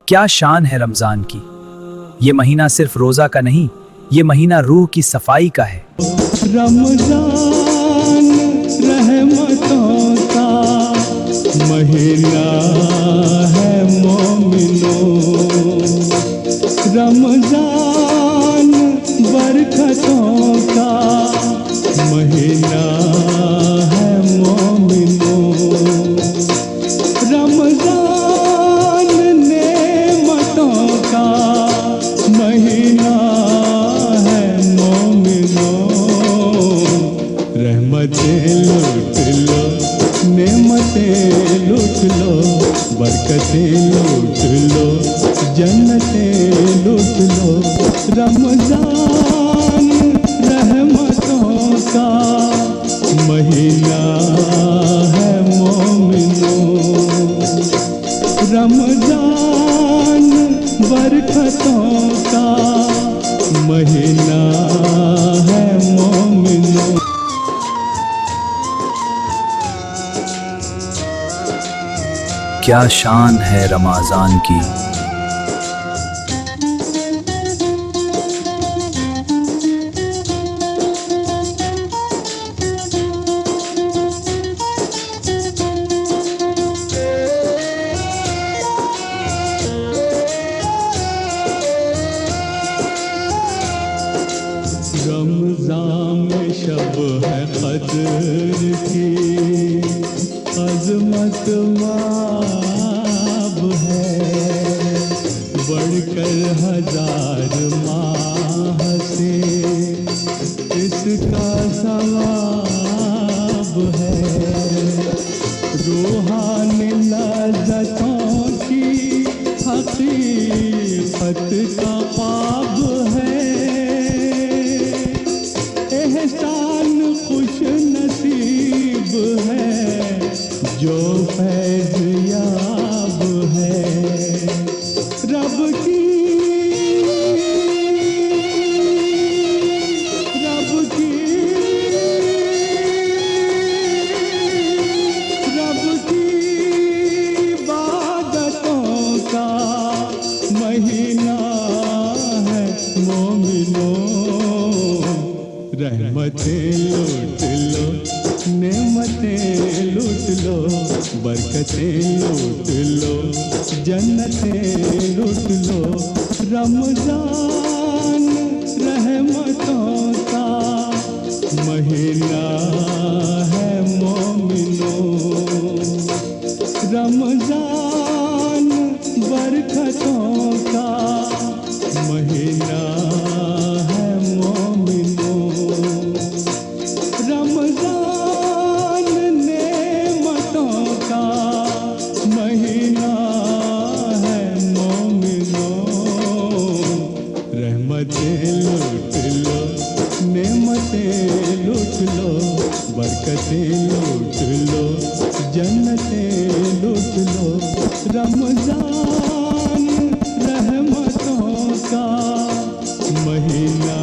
क्या शान है रमजान की। ये महीना सिर्फ रोजा का नहीं, ये महीना रूह की सफाई का है। रमजान रहमतों का महीना है मोमिनों, रमजान बरकतों का महीना है मोमिनों, रमजान नेमतों का महीना है मोमिनों। रहमतें लूट लो, नेमतें लूट लो, बरकतें लूट लो, जन्नतें लूट लो। रमजान रहमतों का महीना है मोमिनों, रमजान बरकतों का महीना है मोमिनों। क्या शान है रमजान की। रमज़ान में शब है क़द्र की, अज़मत माब है, बढ़कर हजार माह से इसका सवाब है। रूहानी लज़्ज़तों की हक़ीक़त का ख्वाब है, एहसान खुश नसीब है जो फैज़ याब है। रब की इबादतों का महीना है मोमिनों। रहमतें लूट लो, नेमतें लूट लो, बरकतें लूट लो, जन्नतें लूट लो। रमजान रहमतों का महीना है मोमिनों, रमजान बरकतों का महीना है मोमिनों, रमजान नेमतों का महीना है मोमिनों। रहमतें लूट लो, नेमतें लूट लो, बरकतें लूट लो, जन्नतें लूट लो। रमजान रहमतों का महीना